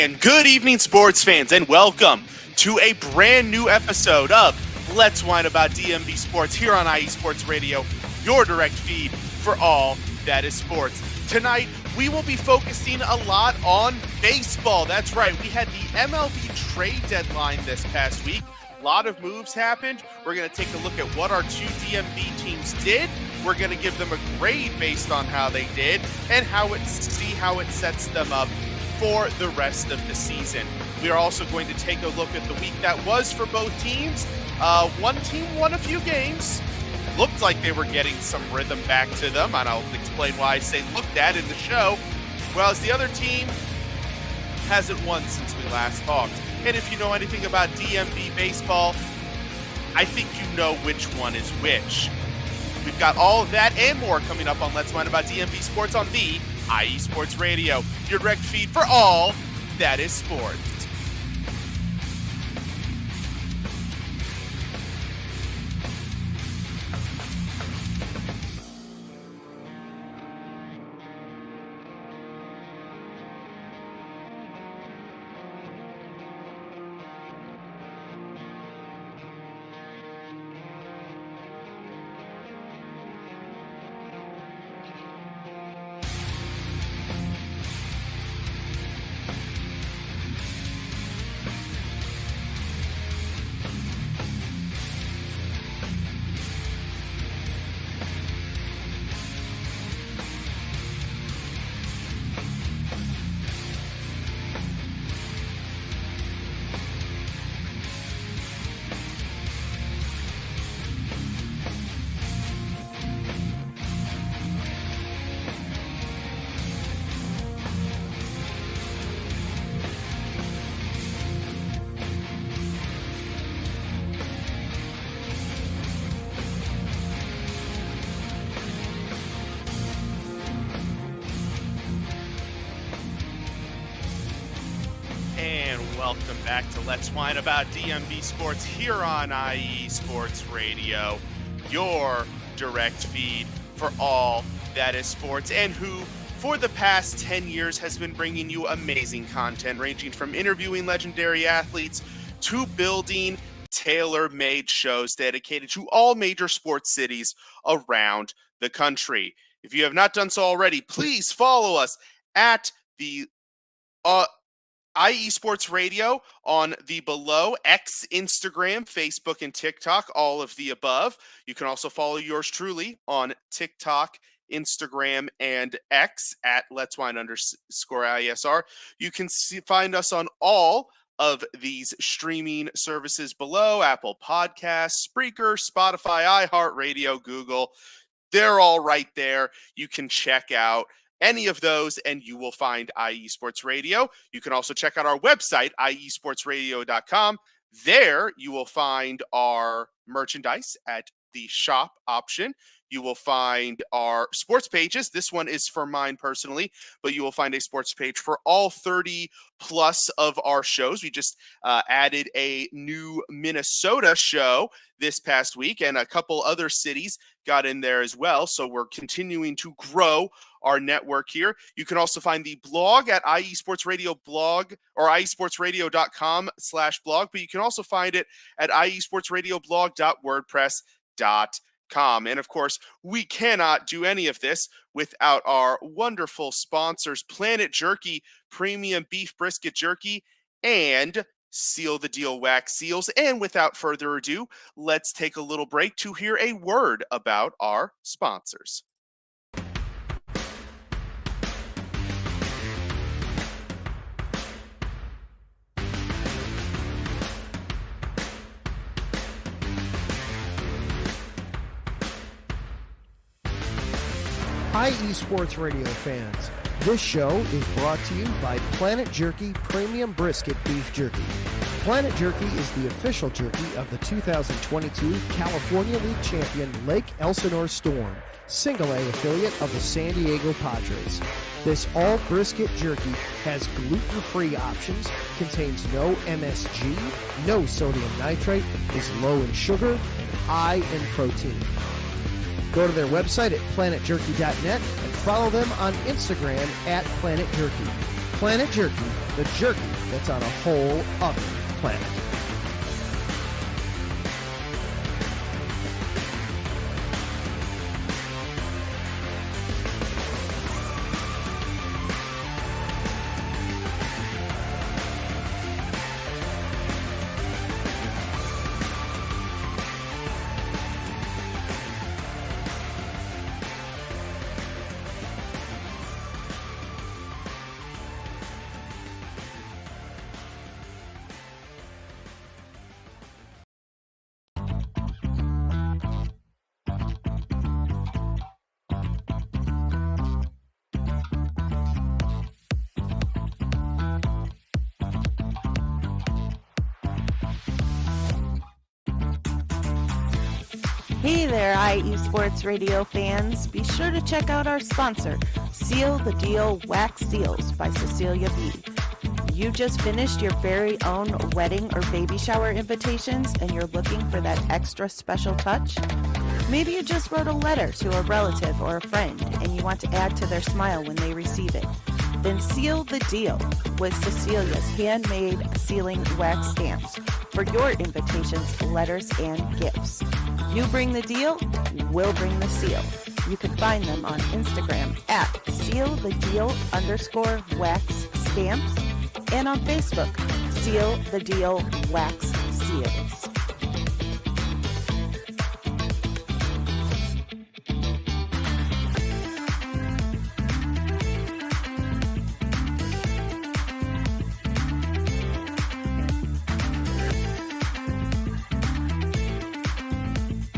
And good evening, sports fans, and welcome to a brand new episode of Let's Whine About DMV Sports here on IE Sports Radio, your direct feed for all that is sports. Tonight, we will be focusing a lot on baseball. That's right, we had the MLB trade deadline this past week. A lot of moves happened. We're going to take a look at what our two DMV teams did. We're going to give them a grade based on how they did and see how it sets them up for the rest of the season. We are also going to take a look at the week that was for both teams. One team won a few games. Looked like they were getting some rhythm back to them, and I'll explain why I say looked at in the show. Whereas the other team hasn't won since we last talked. And if you know anything about DMV baseball, I think you know which one is which. We've got all of that and more coming up on Let's Whine About DMV Sports on the IE Sports Radio, your direct feed for all that is sports. Welcome back to Let's Whine About DMV Sports here on IE Sports Radio, your direct feed for all that is sports, and who, for the past 10 years, has been bringing you amazing content ranging from interviewing legendary athletes to building tailor-made shows dedicated to all major sports cities around the country. If you have not done so already, please follow us at the IE Sports Radio on the below X, Instagram, Facebook, and TikTok, all of the above. You can also follow yours truly on TikTok, Instagram, and X at Let's Whine _ISR. You can find us on all of these streaming services below: Apple Podcasts, Spreaker, Spotify, iHeartRadio, Google. They're all right there. You can check out any of those, and you will find IE Sports Radio. You can also check out our website, iesportsradio.com. There, you will find our merchandise at the shop option. You will find our sports pages. This one is for mine personally, but you will find a sports page for all 30 plus of our shows. We just added a new Minnesota show this past week, and a couple other cities got in there as well. So we're continuing to grow our network here. You can also find the blog at IE Sports Radio blog or iesportsradio.com/blog, but you can also find it at iesportsradioblog.wordpress.com. And of course, we cannot do any of this without our wonderful sponsors, Planet Jerky Premium Beef Brisket Jerky and Seal the Deal Wax Seals. And without further ado, let's take a little break to hear a word about our sponsors. IE Sports Radio fans, this show is brought to you by Planet Jerky Premium Brisket Beef Jerky. Planet Jerky is the official jerky of the 2022 California League champion Lake Elsinore Storm, single-A affiliate of the San Diego Padres. This all-brisket jerky has gluten-free options, contains no MSG, no sodium nitrate, is low in sugar, and high in protein. Go to their website at planetjerky.net and follow them on Instagram at Planet Jerky. Planet Jerky, the jerky that's on a whole other planet. Hey there, IE Sports Radio fans. Be sure to check out our sponsor, Seal the Deal Wax Seals by Cecilia B. You just finished your very own wedding or baby shower invitations and you're looking for that extra special touch? Maybe you just wrote a letter to a relative or a friend and you want to add to their smile when they receive it. Then seal the deal with Cecilia's handmade sealing wax stamps for your invitations, letters, and gifts. You bring the deal, we'll bring the seal. You can find them on Instagram at sealthedeal_wax stamps and on Facebook, Seal the Deal Wax Seals.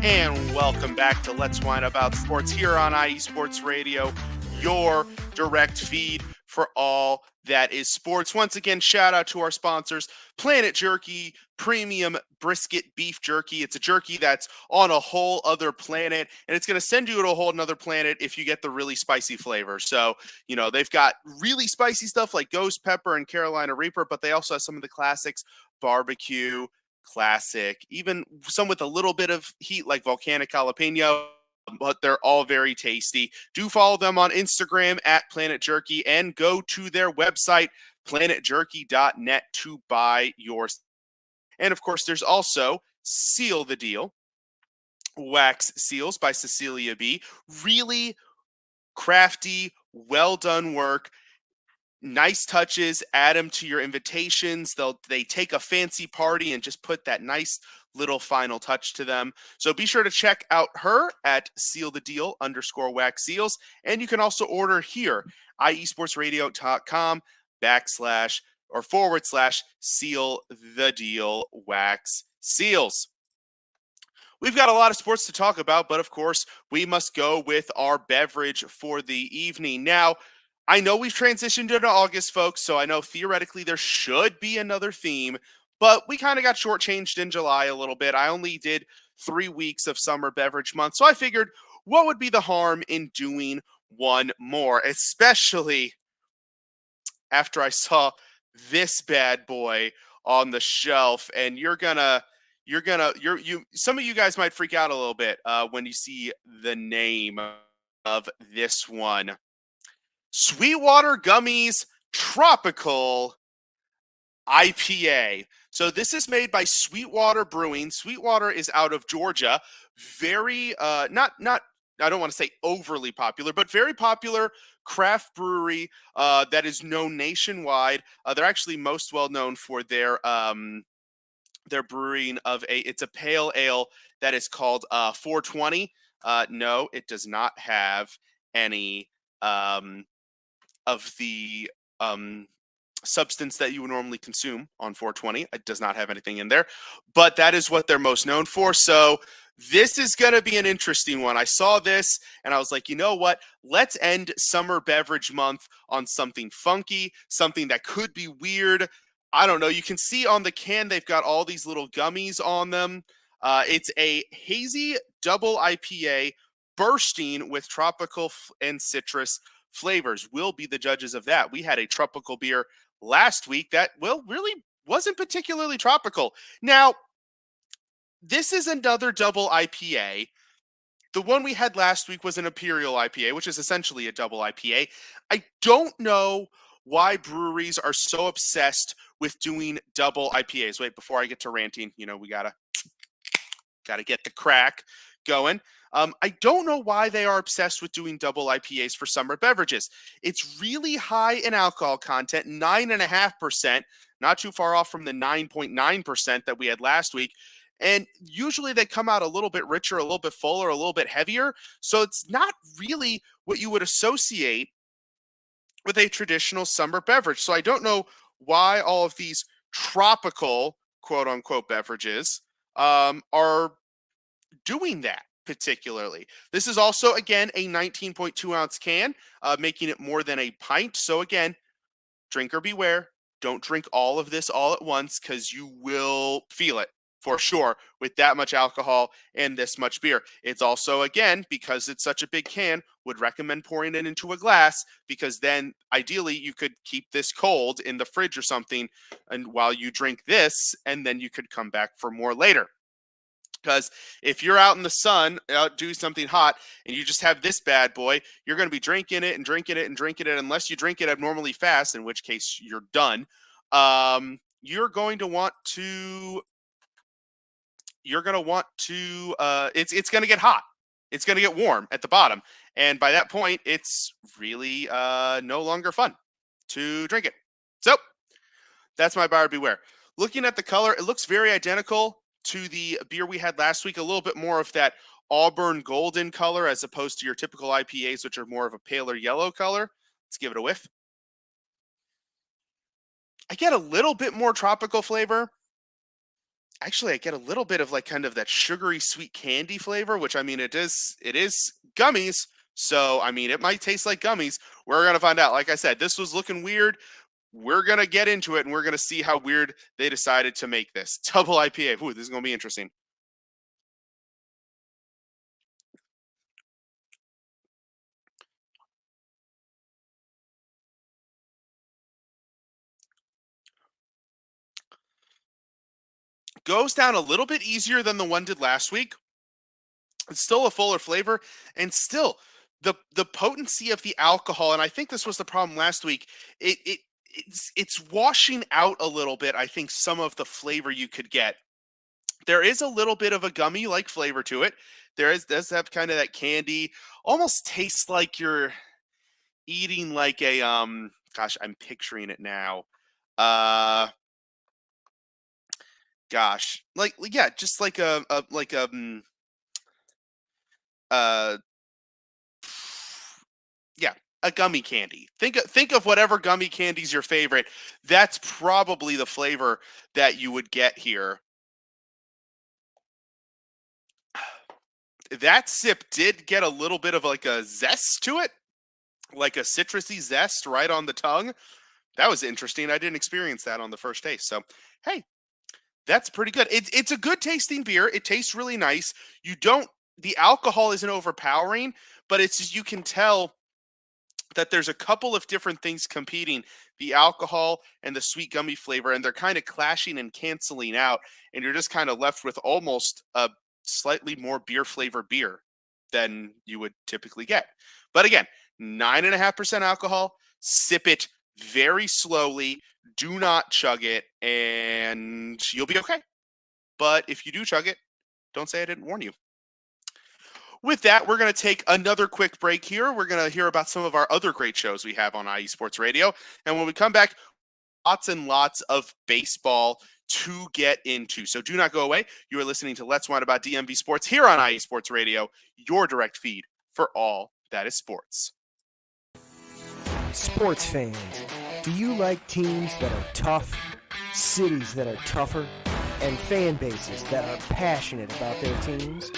And welcome back to Let's Whine About Sports here on IE Sports Radio, your direct feed for all that is sports. Once again, shout out to our sponsors, Planet Jerky Premium Brisket Beef Jerky. It's a jerky that's on a whole other planet, and it's going to send you to a whole another planet if you get the really spicy flavor. So, they've got really spicy stuff like Ghost Pepper and Carolina Reaper, but they also have some of the classics, barbecue, classic, even some with a little bit of heat like volcanic jalapeno, but they're all very tasty. Do follow them on Instagram at Planet Jerky and go to their website, planetjerky.net, to buy yours. And of course, there's also Seal the Deal Wax Seals by Cecilia B. Really crafty, well done work. Nice touches, add them to your invitations. They take a fancy party and just put that nice little final touch to them. So be sure to check out her at sealthedeal_wax seals. And you can also order here, iesportsradio.com//seal the deal wax seals. We've got a lot of sports to talk about, but of course, we must go with our beverage for the evening. Now, I know we've transitioned into August, folks, so I know theoretically there should be another theme, but we kind of got shortchanged in July a little bit. I only did 3 weeks of summer beverage month, so I figured what would be the harm in doing one more, especially after I saw this bad boy on the shelf. And some of you guys might freak out a little bit when you see the name of this one. Sweetwater Gummies Tropical IPA. So this is made by Sweetwater Brewing. Sweetwater is out of Georgia. Very not I don't want to say overly popular, but very popular craft brewery that is known nationwide. They're actually most well known for their brewing of it's a pale ale that is called 420. No, it does not have any of the substance that you would normally consume on 420. It does not have anything in there, but that is what they're most known for. So this is going to be an interesting one. I saw this and I was like, you know what? Let's end summer beverage month on something funky, something that could be weird. I don't know. You can see on the can, they've got all these little gummies on them. It's a hazy double IPA bursting with tropical and citrus flavors. We'll be the judges of that. We had a tropical beer last week that, really wasn't particularly tropical. Now, this is another double IPA. The one we had last week was an Imperial IPA, which is essentially a double IPA. I don't know why breweries are so obsessed with doing double IPAs. Wait, before I get to ranting, we gotta get the crack going. I don't know why they are obsessed with doing double IPAs for summer beverages. It's really high in alcohol content, 9.5%, not too far off from the 9.9% that we had last week. And usually they come out a little bit richer, a little bit fuller, a little bit heavier. So it's not really what you would associate with a traditional summer beverage. So I don't know why all of these tropical, quote unquote, beverages are doing that particularly. This is also, again, a 19.2 ounce can, making it more than a pint. So again, drinker beware. Don't drink all of this all at once because you will feel it for sure with that much alcohol and this much beer. It's also, again, because it's such a big can, would recommend pouring it into a glass because then ideally you could keep this cold in the fridge or something and while you drink this, and then you could come back for more later. Because if you're out in the sun, out doing something hot, and you just have this bad boy, you're going to be drinking it and drinking it and drinking it, unless you drink it abnormally fast, in which case you're done. You're going to want to. It's going to get hot. It's going to get warm at the bottom, and by that point, it's really no longer fun to drink it. So that's my buyer beware. Looking at the color, it looks very identical to the beer we had last week, a little bit more of that auburn golden color as opposed to your typical IPAs, which are more of a paler yellow color. Let's give it a whiff. I get a little bit more tropical flavor. Actually, I get a little bit of like kind of that sugary sweet candy flavor, which I mean, it is gummies. So, I mean, it might taste like gummies. We're going to find out. Like I said, this was looking weird. We're going to get into it, and we're going to see how weird they decided to make this. Double IPA. Ooh, this is going to be interesting. Goes down a little bit easier than the one did last week. It's still a fuller flavor, and still the potency of the alcohol, and I think this was the problem last week, it's washing out a little bit, I think, some of the flavor you could get. There is a little bit of a gummy-like flavor to it. Does have kind of that candy, almost tastes like you're eating like a, gosh, I'm picturing it now. Gosh, yeah, just like yeah, a gummy candy. Think of whatever gummy candy's your favorite. That's probably the flavor that you would get here. That sip did get a little bit of like a zest to it, like a citrusy zest right on the tongue. That was interesting. I didn't experience that on the first taste. So, hey, that's pretty good. It's a good tasting beer. It tastes really nice. The alcohol isn't overpowering, but it's just, you can tell that there's a couple of different things competing, the alcohol and the sweet gummy flavor, and they're kind of clashing and canceling out. And you're just kind of left with almost a slightly more beer flavored beer than you would typically get. But again, 9.5% alcohol, sip it very slowly, do not chug it, and you'll be okay. But if you do chug it, don't say I didn't warn you. With that, we're going to take another quick break here. We're going to hear about some of our other great shows we have on IE Sports Radio. And when we come back, lots and lots of baseball to get into. So do not go away. You are listening to Let's Whine About DMV Sports here on IE Sports Radio, your direct feed for all that is sports. Sports fans, do you like teams that are tough, cities that are tougher, and fan bases that are passionate about their teams?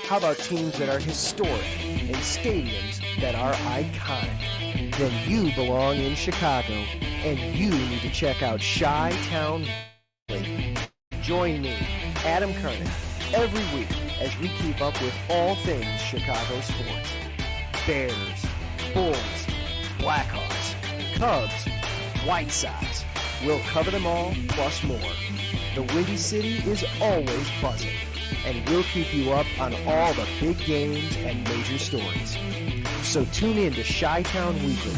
How about teams that are historic and stadiums that are iconic? Then you belong in Chicago, and you need to check out Chi-Town. Join me, Adam Kernick, every week as we keep up with all things Chicago sports. Bears, Bulls, Blackhawks, Cubs, White Sox. We'll cover them all, plus more. The Windy City is always buzzing, and we'll keep you up on all the big games and major stories. So tune in to Chi-Town Weekly,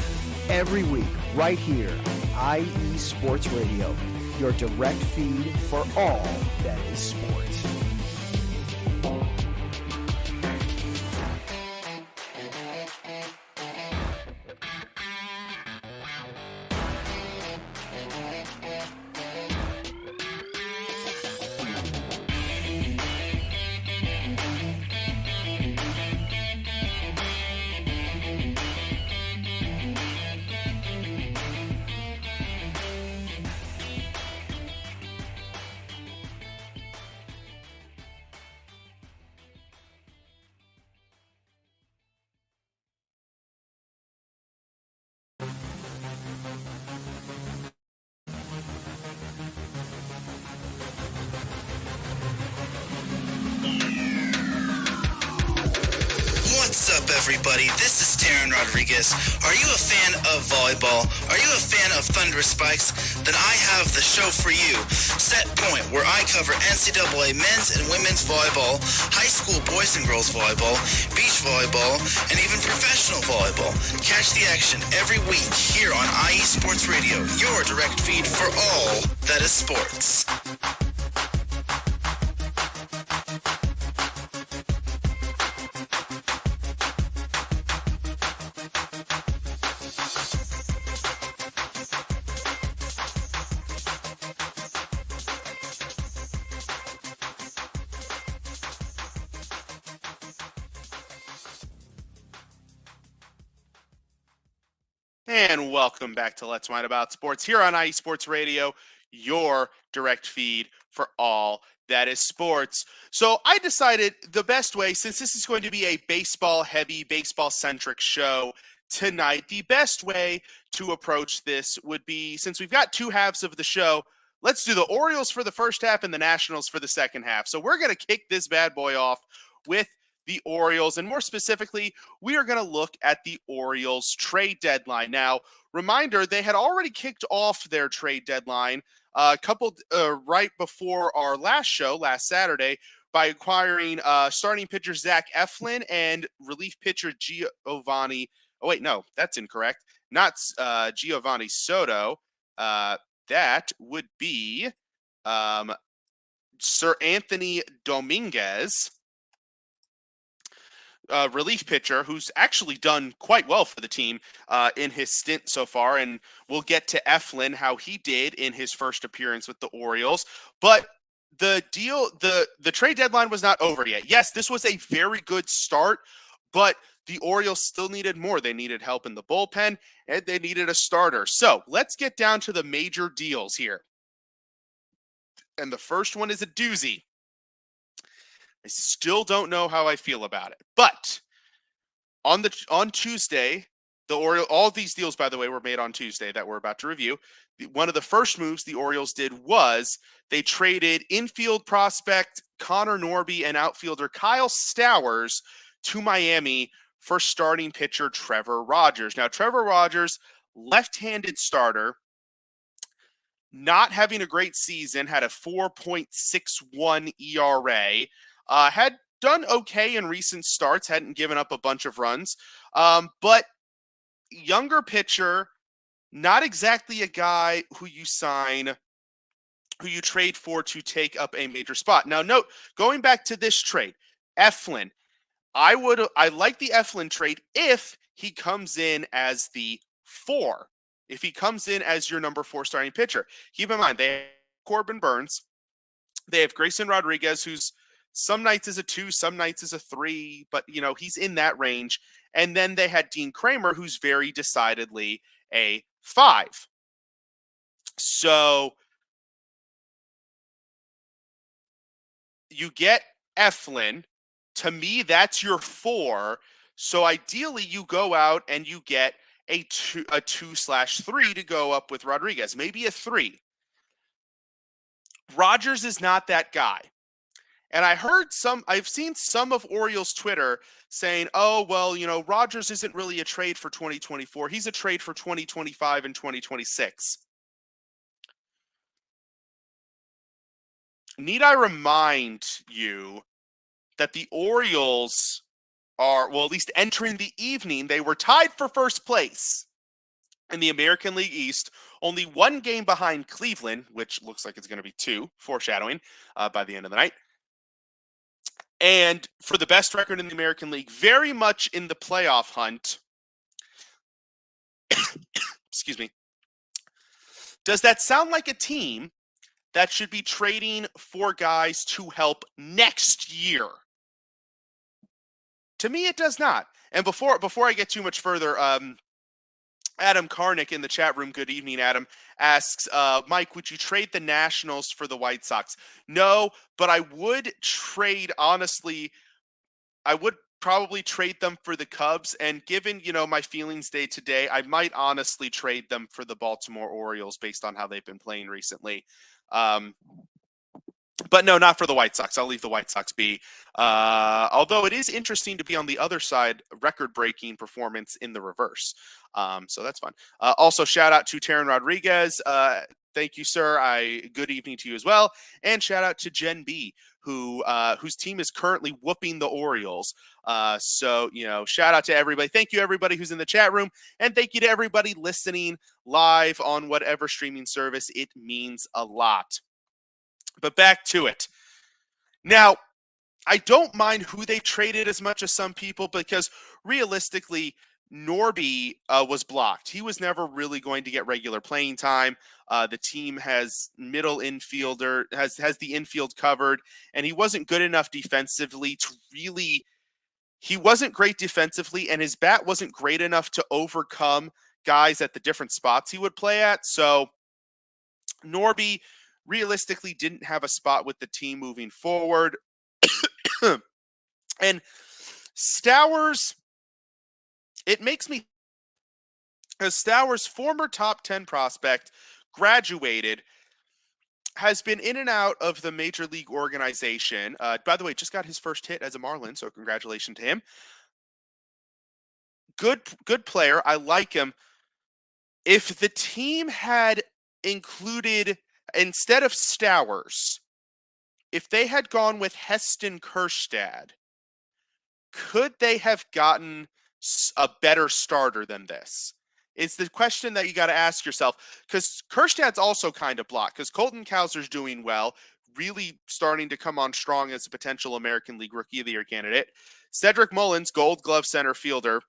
every week right here on IE Sports Radio, your direct feed for all that is sports. What's up, everybody? This is Taryn Rodriguez. Are you a fan of volleyball? Are you a fan of Thunderous Spikes? Then I have the show for you, Set Point, where I cover NCAA men's and women's volleyball, high school boys and girls volleyball, beach volleyball, and even professional volleyball. Catch the action every week here on IE Sports Radio, your direct feed for all that is sports. And welcome back to Let's Whine About Sports here on IE Sports Radio, your direct feed for all that is sports. So I decided the best way, since this is going to be a baseball-heavy, baseball-centric show tonight, the best way to approach this would be, since we've got two halves of the show, let's do the Orioles for the first half and the Nationals for the second half. So we're going to kick this bad boy off with the Orioles, and more specifically, we are going to look at the Orioles trade deadline. Now, reminder, they had already kicked off their trade deadline right before our last show, last Saturday, by acquiring starting pitcher Zach Eflin and relief pitcher Giovanni. Oh, wait, no, that's incorrect. Not Giovanni Soto. That would be Sir Anthony Dominguez, relief pitcher who's actually done quite well for the team in his stint so far. And we'll get to Eflin, how he did in his first appearance with the Orioles. But the trade deadline was not over yet. Yes, this was a very good start, but the Orioles still needed more. They needed help in the bullpen, and they needed a starter. So let's get down to the major deals here. And the first one is a doozy. I still don't know how I feel about it. But on Tuesday, the Orioles, all of these deals, by the way, were made on Tuesday that we're about to review. One of the first moves the Orioles did was they traded infield prospect Connor Norby and outfielder Kyle Stowers to Miami for starting pitcher Trevor Rogers. Now, Trevor Rogers, left-handed starter, not having a great season, had a 4.61 ERA. Had done okay in recent starts, hadn't given up a bunch of runs. But younger pitcher, not exactly a guy who you trade for to take up a major spot. Now, note, going back to this trade, Eflin, I like the Eflin trade if he comes in as the 4. If he comes in as your number 4 starting pitcher. Keep in mind, they have Corbin Burns. They have Grayson Rodriguez, who's some nights is a 2, some nights is a 3, but, he's in that range. And then they had Dean Kramer, who's very decidedly a 5. So you get Eflin. To me, that's your 4. So ideally, you go out and you get a 2/3 to go up with Rodriguez, maybe a 3. Rogers is not that guy. And I've seen some of Orioles Twitter saying, oh, well, Rogers isn't really a trade for 2024. He's a trade for 2025 and 2026. Need I remind you that the Orioles are, well, at least entering the evening, they were tied for first place In the American League East, only one game behind Cleveland, which looks like it's going to be two, foreshadowing by the end of the night. And for the best record in the American League, very much in the playoff hunt. Excuse me. Does that sound like a team that should be trading for guys to help next year? To me, it does not. And before I get too much further, Adam Karnick in the chat room, good evening, Adam, asks, Mike, would you trade the Nationals for the White Sox? No, but I would trade, honestly, I would probably trade them for the Cubs. And given, my feelings day to day, I might honestly trade them for the Baltimore Orioles based on how they've been playing recently. But no, not for the White Sox. I'll leave the White Sox be. Although it is interesting to be on the other side, record-breaking performance in the reverse. So that's fun. Also, shout out to Taryn Rodriguez. Thank you, sir. Good evening to you as well. And shout out to Jen B, whose team is currently whooping the Orioles. So, shout out to everybody. Thank you, everybody who's in the chat room. And thank you to everybody listening live on whatever streaming service. It means a lot. But back to it. Now, I don't mind who they traded as much as some people, because realistically, Norby was blocked. He was never really going to get regular playing time. The team has middle infielder, has the infield covered, and he wasn't good enough defensively to really, he wasn't great defensively, and his bat wasn't great enough to overcome guys at the different spots he would play at. So Norby realistically didn't have a spot with the team moving forward. And Stowers, it makes me, as Stowers, former top 10 prospect, graduated, has been in and out of the major league organization. By the way, just got his first hit as a Marlin, so congratulations to him. Good player. I like him. If the team had included, instead of Stowers, if they had gone with Heston Kjerstad, could they have gotten a better starter than this? It's the question that you got to ask yourself, because Kjerstad's also kind of blocked, because Colton Cowser's doing well, really starting to come on strong as a potential American League Rookie of the Year candidate. Cedric Mullins, Gold Glove center fielder.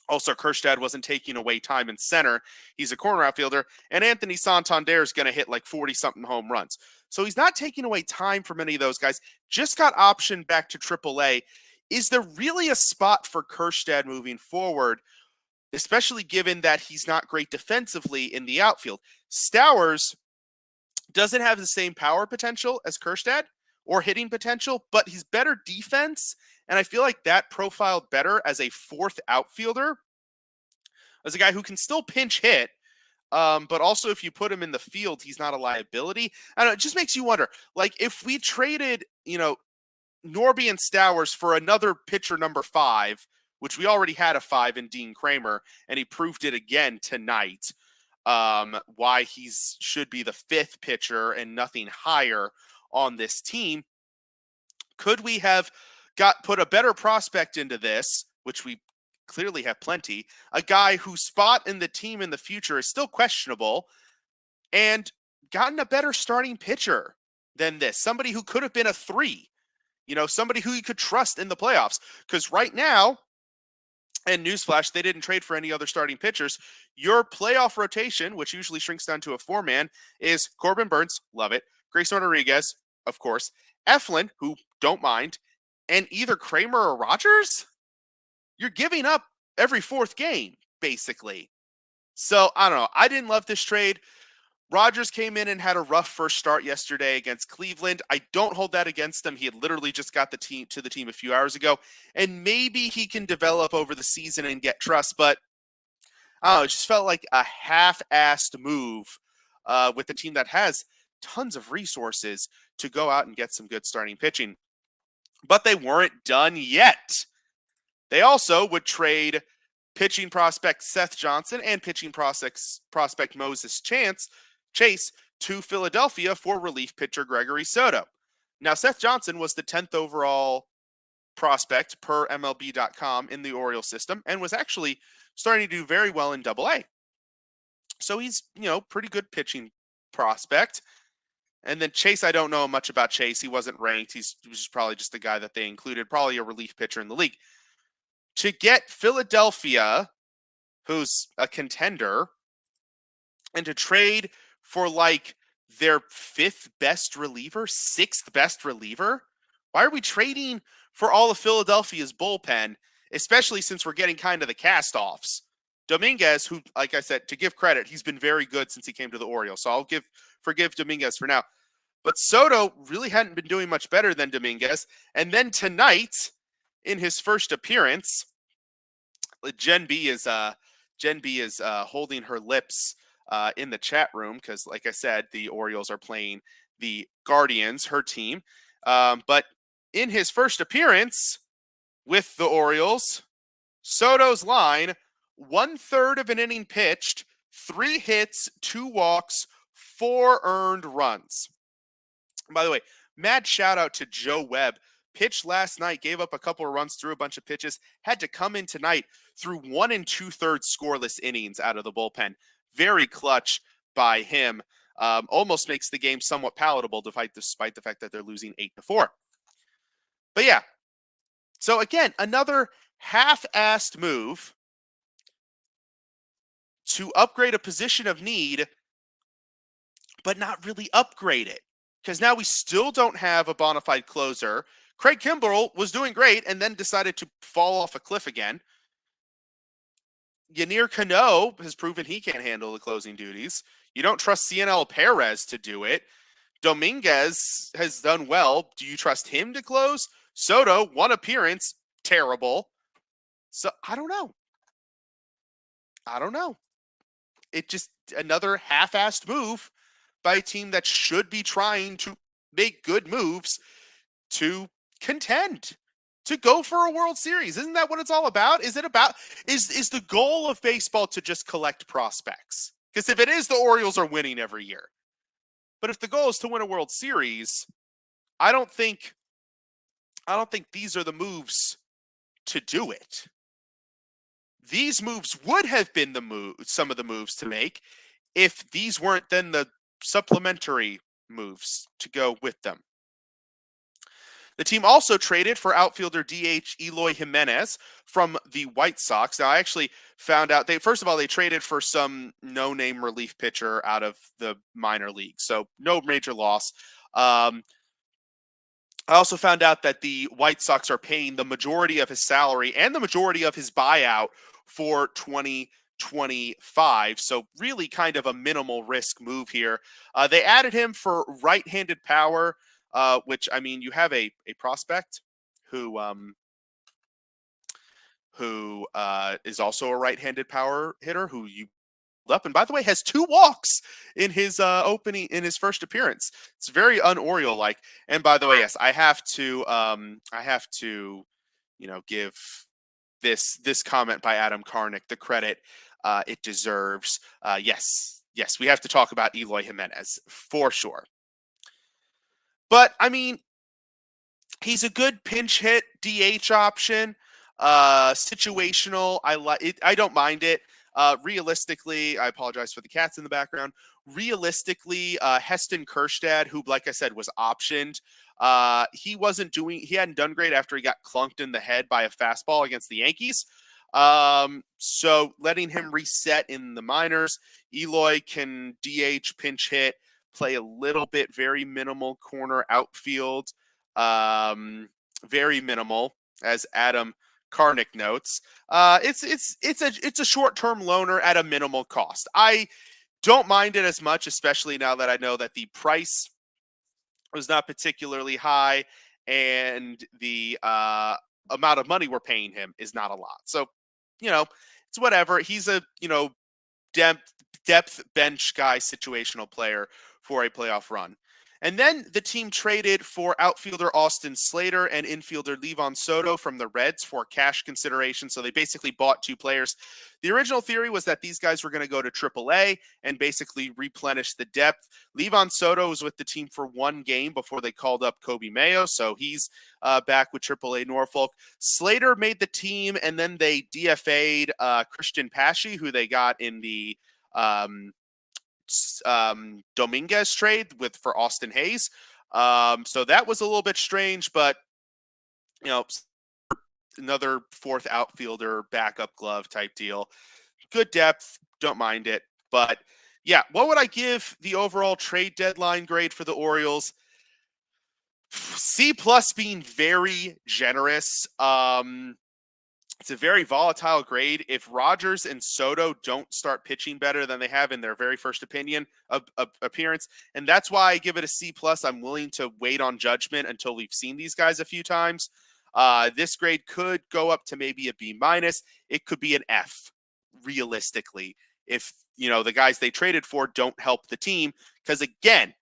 Also, Kjerstad wasn't taking away time in center. He's a corner outfielder. And Anthony Santander is going to hit like 40-something home runs. So he's not taking away time from any of those guys. Just got optioned back to AAA. Is there really a spot for Kjerstad moving forward, especially given that he's not great defensively in the outfield? Stowers doesn't have the same power potential as Kjerstad or hitting potential, but he's better defense. And I feel like that profiled better as a fourth outfielder, as a guy who can still pinch hit, but also if you put him in the field, he's not a liability. I don't know, it just makes you wonder, like if we traded, Norby and Stowers for another pitcher number 5, which we already had a 5 in Dean Kramer, and he proved it again tonight, why he should be the 5th pitcher and nothing higher on this team. Could we have put a better prospect into this, which we clearly have plenty, a guy whose spot in the team in the future is still questionable, and gotten a better starting pitcher than this? Somebody who could have been a 3, somebody who you could trust in the playoffs. Because right now, and newsflash, they didn't trade for any other starting pitchers. Your playoff rotation, which usually shrinks down to a 4-man, is Corbin Burns, love it, Grayson Rodriguez, of course, Eflin, who don't mind, and either Kramer or Rogers. You're giving up every 4th game, basically. So, I don't know. I didn't love this trade. Rogers came in and had a rough first start yesterday against Cleveland. I don't hold that against him. He had literally just got the team a few hours ago. And maybe he can develop over the season and get trust. But, I don't know, it just felt like a half-assed move with a team that has tons of resources to go out and get some good starting pitching. But they weren't done yet. They also would trade pitching prospect Seth Johnson and pitching prospect Moses Chase to Philadelphia for relief pitcher Gregory Soto. Now, Seth Johnson was the 10th overall prospect per MLB.com in the Orioles system and was actually starting to do very well in Double-A. So he's, pretty good pitching prospect. And then Chase, I don't know much about Chase. He wasn't ranked. He was probably just the guy that they included, probably a relief pitcher in the league. To get Philadelphia, who's a contender, and to trade for like their fifth best reliever, sixth best reliever, why are we trading for all of Philadelphia's bullpen, especially since we're getting kind of the cast-offs? Dominguez, who, like I said, to give credit, he's been very good since he came to the Orioles, so I'll forgive Dominguez for now. But Soto really hadn't been doing much better than Dominguez. And then tonight, in his first appearance, Jen B is holding her lips in the chat room because, like I said, the Orioles are playing the Guardians, her team. But in his first appearance with the Orioles, Soto's line: 1/3 of an inning pitched, 3 hits, 2 walks, 4 earned runs. By the way, mad shout out to Joe Webb. Pitched last night, gave up a couple of runs, threw a bunch of pitches, had to come in tonight through 1 2/3 scoreless innings out of the bullpen. Very clutch by him. Almost makes the game somewhat palatable despite the fact that they're losing 8-4. But yeah, so again, another half-assed move to upgrade a position of need, but not really upgrade it. Because now we still don't have a bona fide closer. Craig Kimbrell was doing great and then decided to fall off a cliff again. Yanir Cano has proven he can't handle the closing duties. You don't trust CNL Perez to do it. Dominguez has done well. Do you trust him to close? Soto, 1 appearance, terrible. So I don't know. It just another half-assed move by a team that should be trying to make good moves to contend, to go for a World Series. Isn't that what it's all about? Is the goal of baseball to just collect prospects? Because if it is, the Orioles are winning every year. But if the goal is to win a World Series, I don't think these are the moves to do it. These moves would have been some of the moves to make if these weren't then the supplementary moves to go with them. The team also traded for outfielder DH Eloy Jimenez from the White Sox. Now, I actually found out they traded for some no-name relief pitcher out of the minor league, so no major loss. I also found out that the White Sox are paying the majority of his salary and the majority of his buyout for 2025. So really kind of a minimal risk move here. They added him for right-handed power, which, I mean, you have a prospect who is also a right-handed power hitter who you up, and by the way, has 2 walks in his first appearance. It's very un-Oriole like. And by the way, yes, I have to give this comment by Adam Karnick the credit it deserves. Yes, we have to talk about Eloy Jimenez for sure. But I mean, he's a good pinch hit DH option. Situational. I like it. I don't mind it. Realistically, I apologize for the cats in the background. Realistically, Heston Kjerstad, who, like I said, was optioned, he hadn't done great after he got clunked in the head by a fastball against the Yankees. So letting him reset in the minors. Eloy can DH, pinch hit, play a little bit, very minimal corner outfield. Very minimal, as Adam Karnick notes. It's a short-term loaner at a minimal cost. I don't mind it as much, especially now that I know that the price was not particularly high and the amount of money we're paying him is not a lot. So, it's whatever. He's a, depth bench guy, situational player for a playoff run. And then the team traded for outfielder Austin Slater and infielder Levon Soto from the Reds for cash consideration. So they basically bought 2 players. The original theory was that these guys were going to go to AAA and basically replenish the depth. Levon Soto was with the team for 1 game before they called up Kobe Mayo, so he's back with AAA Norfolk. Slater made the team, and then they DFA'd Christian Pashy, who they got in the Dominguez trade for Austin Hayes. So that was a little bit strange, but another fourth outfielder, backup glove type deal. Good depth, don't mind it. But yeah, what would I give the overall trade deadline grade for the Orioles? C+ being very generous. It's a very volatile grade. If Rogers and Soto don't start pitching better than they have in their very first appearance, and that's why I give it a C+. I'm willing to wait on judgment until we've seen these guys a few times. This grade could go up to maybe a B-. It could be an F, realistically, if the guys they traded for don't help the team. Because again,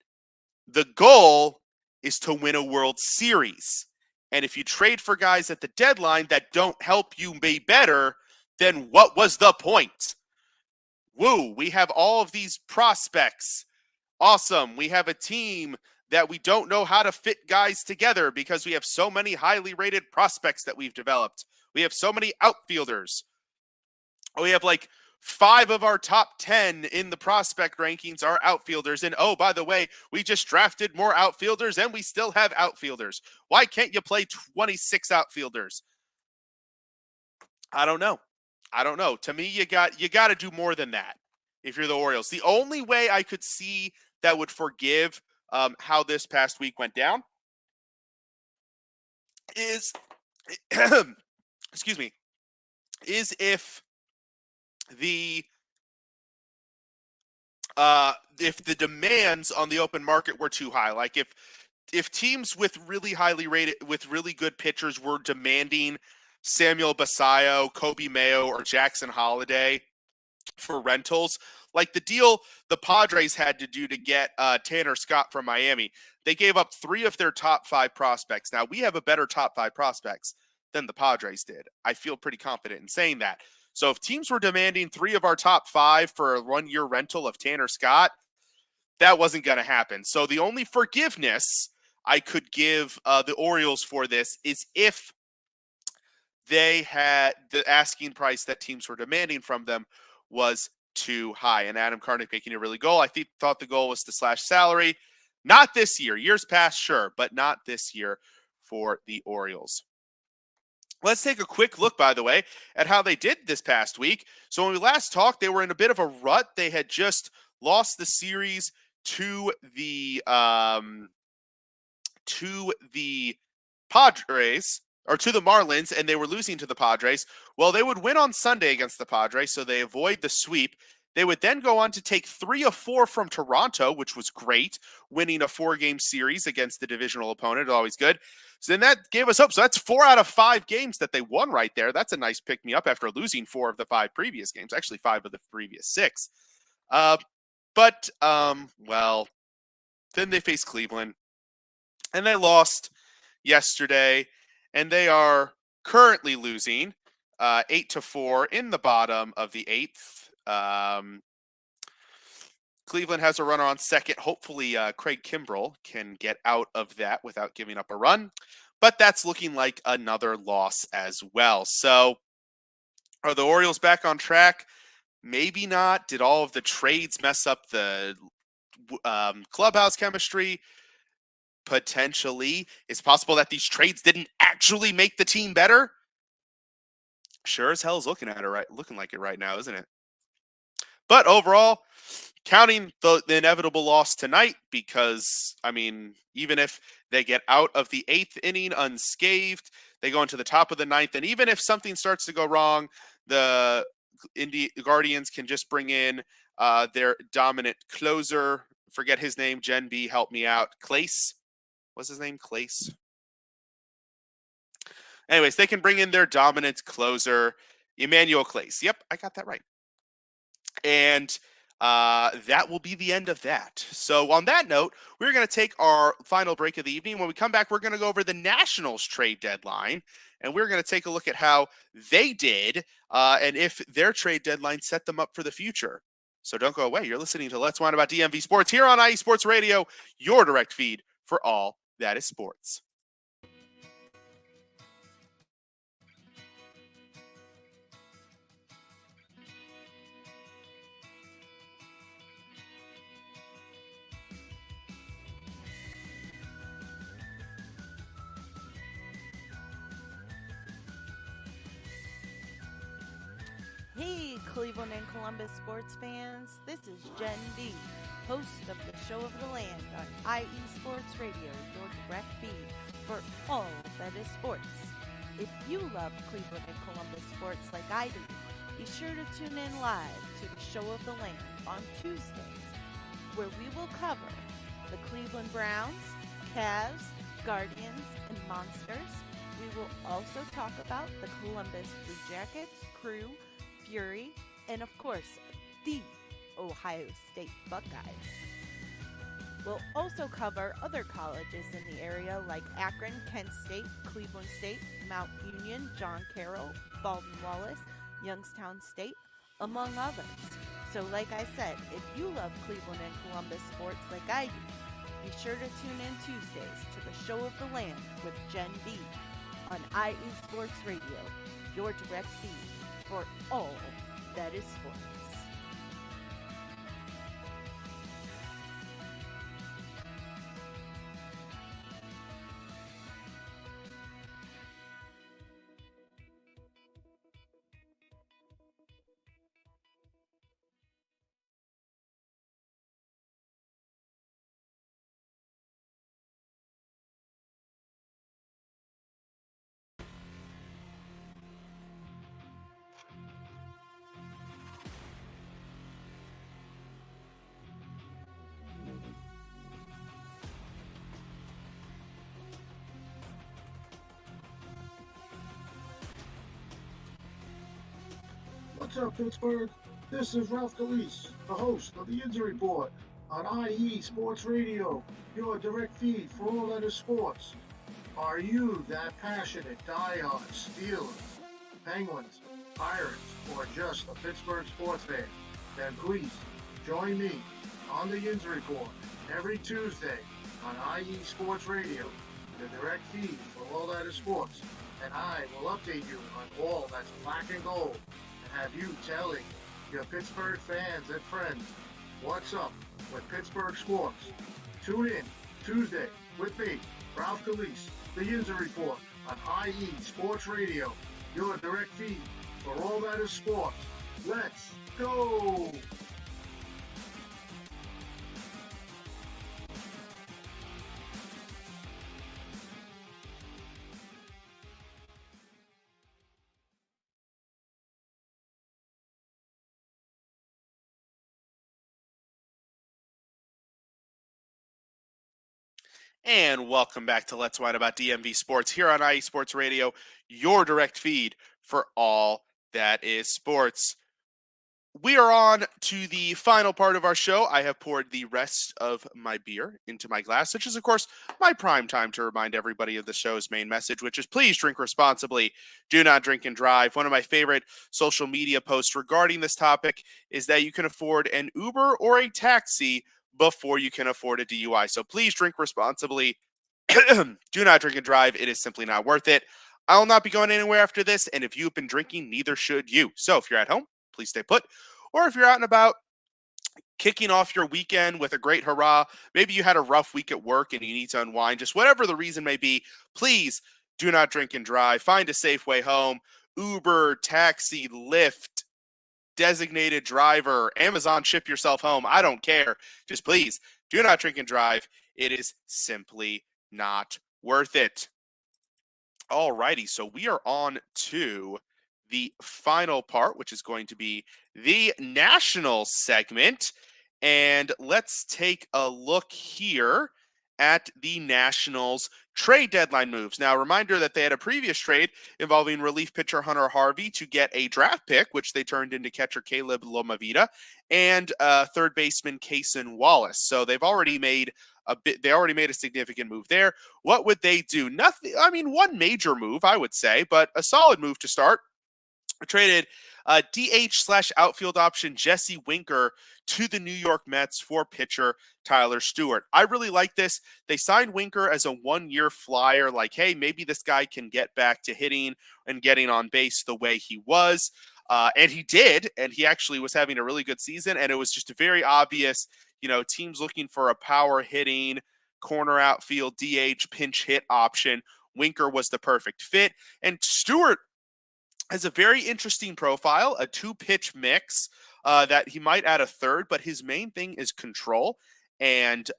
the goal is to win a World Series. And if you trade for guys at the deadline that don't help you be better, then what was the point? Woo, we have all of these prospects. Awesome. We have a team that we don't know how to fit guys together because we have so many highly rated prospects that we've developed. We have so many outfielders. We have like 5 of our top 10 in the prospect rankings are outfielders. And oh, by the way, we just drafted more outfielders and we still have outfielders. Why can't you play 26 outfielders? I don't know. To me, you got to do more than that if you're the Orioles. The only way I could see that would forgive how this past week went down is, excuse me, is if the demands on the open market were too high. Like if teams with really highly rated, with really good pitchers were demanding Samuel Basayo, Kobe Mayo, or Jackson Holiday for rentals, like the deal the Padres had to do to get Tanner Scott from Miami. They gave up 3 of their top 5 prospects. Now, we have a better top 5 prospects than the Padres did. I feel pretty confident in saying that. So if teams were demanding 3 of our top 5 for a 1-year rental of Tanner Scott, that wasn't going to happen. So the only forgiveness I could give the Orioles for this is if they had the asking price that teams were demanding from them was too high. And Adam Karnick making a really goal. I thought the goal was to slash salary. Not this year. Years past, sure, but not this year for the Orioles. Let's take a quick look, by the way, at how they did this past week. So when we last talked, they were in a bit of a rut. They had just lost the series to the Padres, or to the Marlins, and they were losing to the Padres. Well, they would win on Sunday against the Padres, so they avoid the sweep. They would then go on to take 3 of 4 from Toronto, which was great, winning a 4-game series against the divisional opponent, always good. So then that gave us hope. So that's 4 out of 5 games that they won right there. That's a nice pick-me-up after losing 4 of the 5 previous games, actually 5 of the previous 6. But then they faced Cleveland, and they lost yesterday, and they are currently losing 8-4 in the bottom of the 8th. Cleveland has a runner on second. Hopefully, Craig Kimbrell can get out of that without giving up a run. But that's looking like another loss as well. So are the Orioles back on track? Maybe not. Did all of the trades mess up the clubhouse chemistry? Potentially. It's possible that these trades didn't actually make the team better. Sure as hell is looking like it right now, isn't it? But overall, counting the inevitable loss tonight, because, I mean, even if they get out of the 8th inning unscathed, they go into the top of the 9th, and even if something starts to go wrong, the Guardians can just bring in their dominant closer. Forget his name. Gen B, help me out. Clace. What's his name? Clace. Anyways, they can bring in their dominant closer, Emmanuel Clace. Yep, I got that right. And that will be the end of that. So on that note, we're going to take our final break of the evening. When we come back, we're going to go over the Nationals trade deadline, and we're going to take a look at how they did and if their trade deadline set them up for the future. So don't go away. You're listening to Let's Whine About DMV Sports here on IE Sports Radio, your direct feed for all that is sports. Cleveland and Columbus sports fans. This is Jen D, host of the Show of the Land on IE Sports Radio, your direct feed for all that is sports. If you love Cleveland and Columbus sports like I do, be sure to tune in live to the Show of the Land on Tuesdays, where we will cover the Cleveland Browns, Cavs, Guardians, and Monsters. We will also talk about the Columbus Blue Jackets, Crew, Fury, and of course, the Ohio State Buckeyes. We'll also cover other colleges in the area like Akron, Kent State, Cleveland State, Mount Union, John Carroll, Baldwin Wallace, Youngstown State, among others. So like I said, if you love Cleveland and Columbus sports like I do, be sure to tune in Tuesdays to the Show of the Land with Jen B on IE Sports Radio, your direct feed for all that is sports. What's up, Pittsburgh? This is Ralph DeLeese, the host of the Injury Report on IE Sports Radio, your direct feed for all that is sports. Are you that passionate diehard Steelers, Penguins, Pirates, or just a Pittsburgh sports fan? Then please join me on the Injury Report every Tuesday on IE Sports Radio, the direct feed for all that is sports. And I will update you on all that's black and gold. Have you telling your Pittsburgh fans and friends what's up with Pittsburgh sports. Tune in Tuesday with me, Ralph DeLeese, the Injury Report on IE Sports Radio, your direct feed for all that is sports. Let's go! And welcome back to Let's Whine About DMV Sports here on IE Sports Radio, your direct feed for all that is sports. We are on to the final part of our show. I have poured the rest of my beer into my glass, which is, of course, my prime time to remind everybody of the show's main message, which is please drink responsibly. Do not drink and drive. One of my favorite social media posts regarding this topic is that you can afford an Uber or a taxi before you can afford a DUI. So please drink responsibly. Do not drink and drive. It is simply not worth it. I will not be going anywhere after this, and if you've been drinking, neither should you. So if you're at home, please stay put. Or if you're out and about, kicking off your weekend with a great hurrah, maybe you had a rough week at work and you need to unwind, just whatever the reason may be, please do not drink and drive. Find a safe way home. Uber, taxi, Lyft, designated driver, Amazon, ship yourself home. I don't care. Just please do not drink and drive. It is simply not worth it. Alrighty, so we are on to the final part, which is going to be the national segment. And let's take a look here at the Nationals trade deadline moves. Now, a reminder that they had a previous trade involving relief pitcher Hunter Harvey to get a draft pick, which they turned into catcher Caleb Lomavita, and third baseman Kaysen Wallace. So they've already made a significant move there. What would they do? Nothing. I mean, one major move, I would say, but a solid move to start. Traded DH/outfield option Jesse Winker to the New York Mets for pitcher Tyler Stewart. I really like this. They signed Winker as a one-year flyer, like, hey, maybe this guy can get back to hitting and getting on base the way he was. And he did, and he actually was having a really good season, and it was just a very obvious, teams looking for a power hitting, corner outfield, DH, pinch hit option. Winker was the perfect fit, and Stewart has a very interesting profile, a 2-pitch mix that he might add a third, but his main thing is control and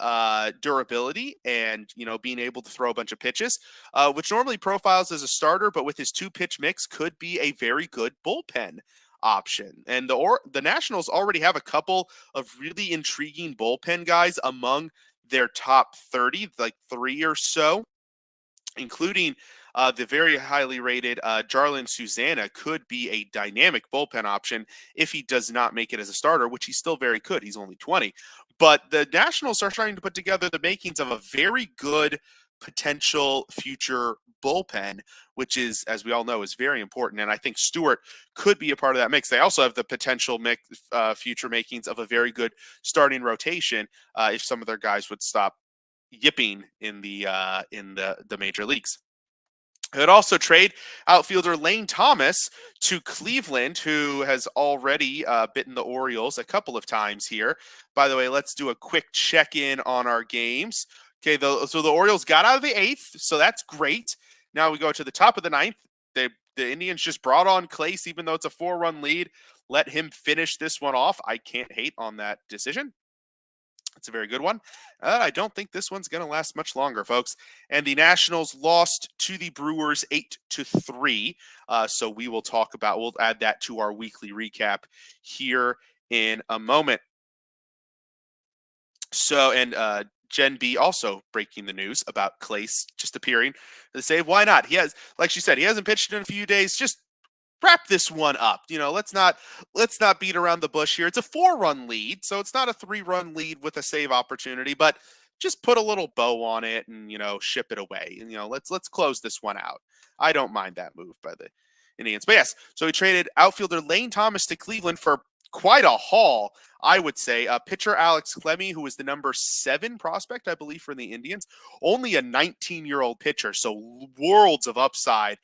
durability and, being able to throw a bunch of pitches, which normally profiles as a starter, but with his 2-pitch mix could be a very good bullpen option. And the Nationals already have a couple of really intriguing bullpen guys among their top 30, like 3 or so, including the very highly rated Jarlin Susana could be a dynamic bullpen option if he does not make it as a starter, which he still very could. He's only 20. But the Nationals are trying to put together the makings of a very good potential future bullpen, which is, as we all know, is very important. And I think Stewart could be a part of that mix. They also have the potential future makings of a very good starting rotation if some of their guys would stop yipping in the major leagues. It would also trade outfielder Lane Thomas to Cleveland, who has already bitten the Orioles a couple of times here. By the way, let's do a quick check-in on our games. Okay, so the Orioles got out of the 8th, so that's great. Now we go to the top of the 9th. The Indians just brought on Clace, even though it's a 4-run lead. Let him finish this one off. I can't hate on that decision. It's a very good one. I don't think this one's going to last much longer, folks. And the Nationals lost to the Brewers 8-3. So we'll add that to our weekly recap here in a moment. So, and Jen B also breaking the news about Clace just appearing to save. Why not? He has, like she said, he hasn't pitched in a few days. Just wrap this one up. Let's not beat around the bush here. It's a 4-run lead, so it's not a 3-run lead with a save opportunity, but just put a little bow on it and, ship it away. And, let's close this one out. I don't mind that move by the Indians. But yes, so he traded outfielder Lane Thomas to Cleveland for quite a haul, I would say. Pitcher Alex Clemmie, who was the number 7 prospect, I believe, for the Indians, only a 19-year-old pitcher, so worlds of upside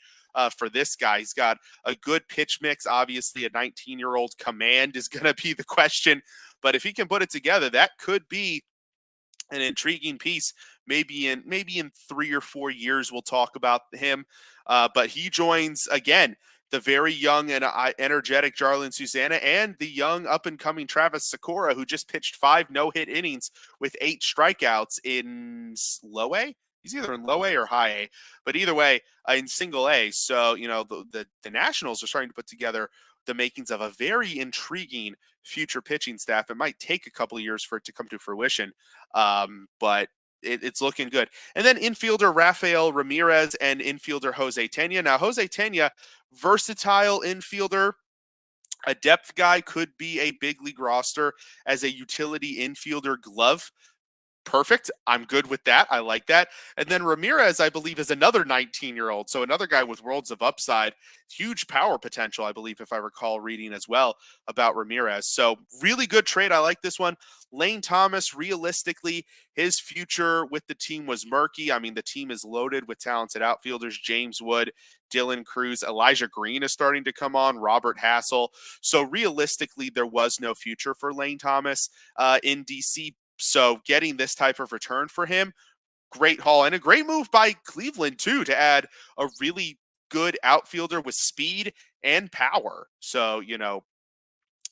for this guy. He's got a good pitch mix. Obviously, a 19-year-old command is going to be the question. But if he can put it together, that could be an intriguing piece. Maybe in 3 or 4 years, we'll talk about him. But he joins, again, the very young and energetic Jarlin Susana and the young up-and-coming Travis Sakura, who just pitched 5 no-hit innings with 8 strikeouts in low A. He's either in low A or high A, but either way, in single A. So, the Nationals are starting to put together the makings of a very intriguing future pitching staff. It might take a couple of years for it to come to fruition, but it's looking good. And then infielder Rafael Ramirez and infielder Jose Tena. Now, Jose Tena, versatile infielder, a depth guy, could be a big league roster as a utility infielder glove. Perfect. I'm good with that. I like that. And then Ramirez, I believe, is another 19-year-old. So another guy with worlds of upside, huge power potential, I believe, if I recall reading as well about Ramirez. So really good trade. I like this one. Lane Thomas, realistically, his future with the team was murky. I mean, the team is loaded with talented outfielders. James Wood, Dylan Cruz, Elijah Green is starting to come on, Robert Hassel. So realistically, there was no future for Lane Thomas in DC. So getting this type of return for him, great haul, and a great move by Cleveland too, to add a really good outfielder with speed and power. So,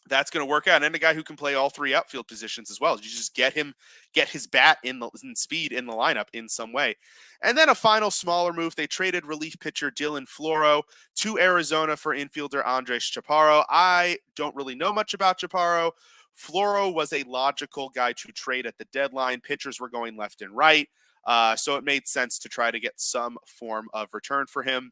that's going to work out. And a guy who can play all 3 outfield positions as well. You just get his bat in speed in the lineup in some way. And then a final smaller move. They traded relief pitcher Dylan Floro to Arizona for infielder Andres Chaparro. I don't really know much about Chaparro. Floro was a logical guy to trade at the deadline. Pitchers were going left and right. So it made sense to try to get some form of return for him.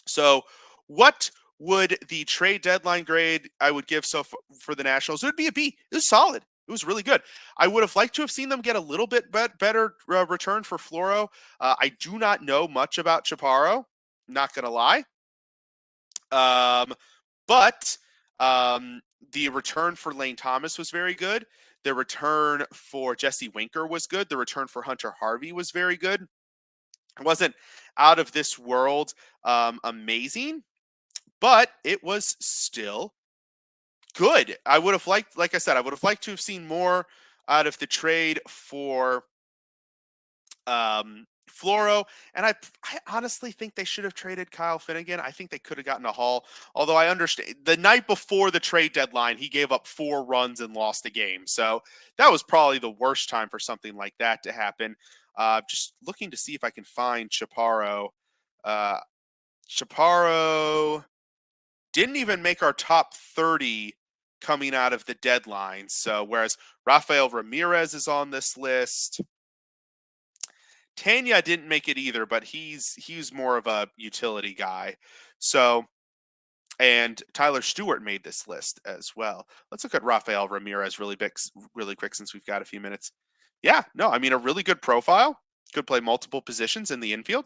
So what would the trade deadline grade I would give for the Nationals? It would be a B. It was solid. It was really good. I would have liked to have seen them get a little bit better return for Floro. I do not know much about Chaparro. Not going to lie. But the return for Lane Thomas was very good. The return for Jesse Winker was good. The return for Hunter Harvey was very good. It wasn't out of this world amazing, but it was still good. I would have liked, like I said, I would have liked to have seen more out of the trade for Floro, and I honestly think they should have traded Kyle Finnegan. I think they could have gotten a haul, although I understand the night before the trade deadline, he gave up 4 runs and lost a game. So that was probably the worst time for something like that to happen. Just looking to see if I can find Chaparro. Chaparro didn't even make our top 30 coming out of the deadline. So whereas Rafael Ramirez is on this list, Tanya didn't make it either, but he's more of a utility guy. So, and Tyler Stewart made this list as well. Let's look at Rafael Ramirez really quick since we've got a few minutes. Yeah, no, I mean, a really good profile. Could play multiple positions in the infield.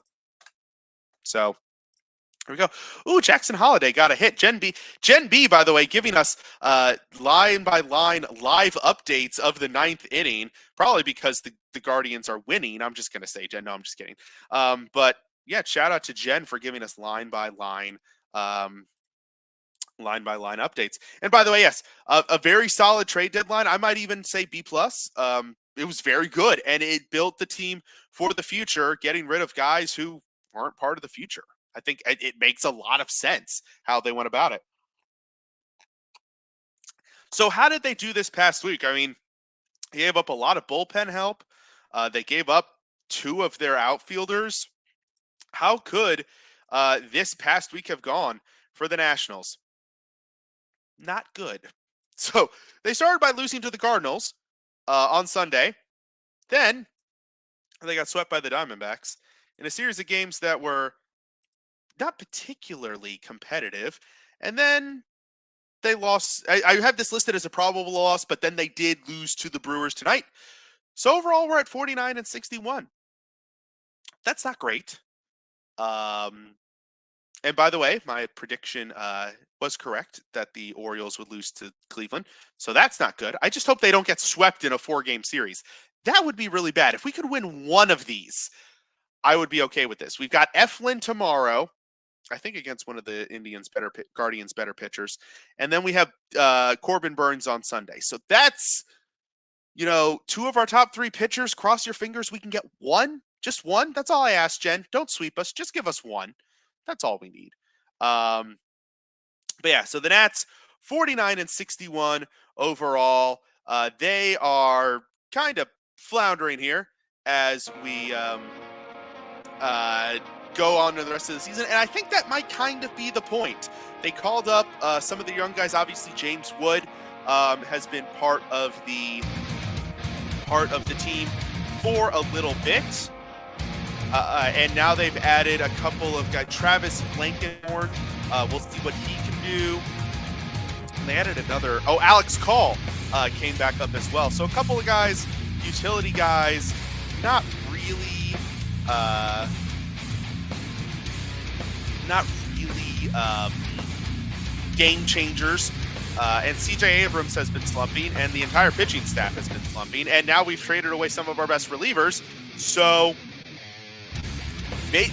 So here we go. Ooh, Jackson Holiday got a hit. Jen B, by the way, giving us line by line live updates of the 9th inning, probably because the Guardians are winning. I'm just going to say, Jen. No, I'm just kidding. But yeah, shout out to Jen for giving us line by line updates. And by the way, yes, a very solid trade deadline. I might even say B+. It was very good, and it built the team for the future, getting rid of guys who weren't part of the future. I think it makes a lot of sense how they went about it. So how did they do this past week? I mean, they gave up a lot of bullpen help. They gave up 2 of their outfielders. How could this past week have gone for the Nationals? Not good. So they started by losing to the Cardinals on Sunday. Then they got swept by the Diamondbacks in a series of games that were not particularly competitive. And then they lost. I have this listed as a probable loss, but then they did lose to the Brewers tonight. So overall, we're at 49-61. That's not great. And by the way, my prediction was correct that the Orioles would lose to Cleveland. So that's not good. I just hope they don't get swept in a 4-game series. That would be really bad. If we could win one of these, I would be okay with this. We've got Eflin tomorrow, I think against one of the Guardians' better pitchers. And then we have Corbin Burns on Sunday. So that's, 2 of our top 3 pitchers. Cross your fingers we can get one. Just one. That's all I ask, Jen. Don't sweep us. Just give us one. That's all we need. But yeah, so the Nats, 49-61 overall. They are kind of floundering here as we go on to the rest of the season. And I think that might kind of be the point. They called up some of the young guys. Obviously, James Wood has been part of the team for a little bit. And now they've added a couple of guys. Travis Blankenhorn. We'll see what he can do. And they added another. Oh, Alex Call came back up as well. So a couple of guys, utility guys, not really game changers. And CJ Abrams has been slumping, and the entire pitching staff has been slumping. And now we've traded away some of our best relievers. So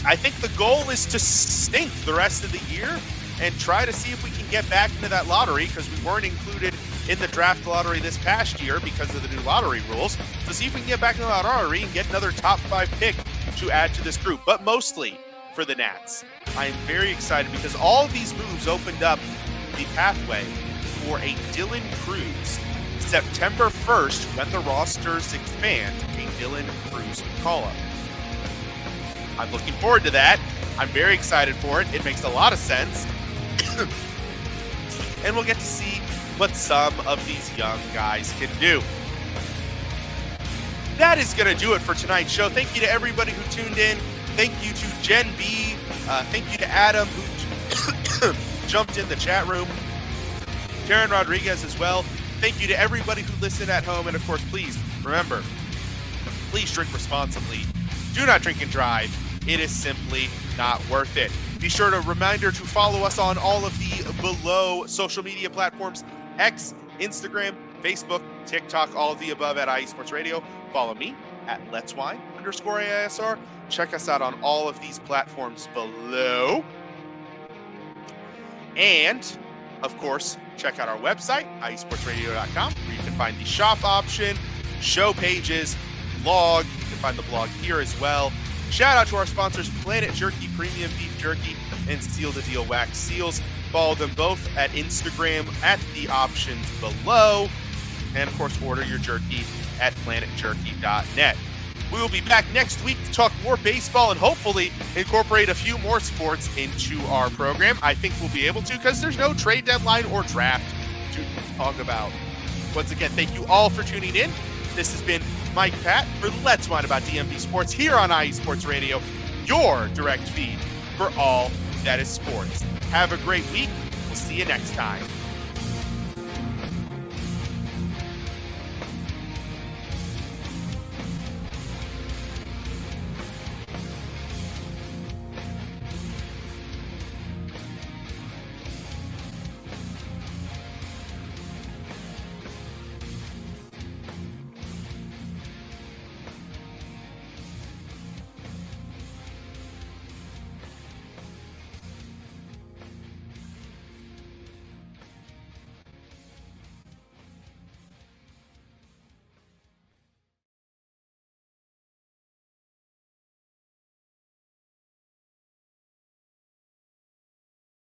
I think the goal is to stink the rest of the year and try to see if we can get back into that lottery, because we weren't included in the draft lottery this past year because of the new lottery rules. So see if we can get back into that lottery and get another top 5 pick to add to this group, but mostly for the Nats. I am very excited because all of these moves opened up the pathway for a Dylan Cruz September 1st, when the rosters expand, a Dylan Cruz call-up. I'm looking forward to that. I'm very excited for it. It makes a lot of sense. And we'll get to see what some of these young guys can do. That is going to do it for tonight's show. Thank you to everybody who tuned in. Thank you to Jen B. Thank you to Adam, who jumped in the chat room. Karen Rodriguez as well. Thank you to everybody who listened at home. And of course, please remember, please drink responsibly. Do not drink and drive. It is simply not worth it. Be sure to reminder to follow us on all of the below social media platforms: X, Instagram, Facebook, TikTok, all of the above at IE Sports Radio. Follow me at Let's Wine _AISR. Check us out on all of these platforms below. And of course, check out our website, iesportsradio.com, where you can find the shop option, show pages, blog. You can find the blog here as well. Shout out to our sponsors, Planet Jerky Premium Beef Jerky and Seal the Deal Wax Seals. Follow them both at Instagram at the options below. And of course, order your jerky at planetjerky.net. We will be back next week to talk more baseball and hopefully incorporate a few more sports into our program. I think we'll be able to because there's no trade deadline or draft to talk about. Once again, thank you all for tuning in. This has been Mike Patt for Let's Whine About DMV Sports here on IE Sports Radio, your direct feed for all that is sports. Have a great week. We'll see you next time.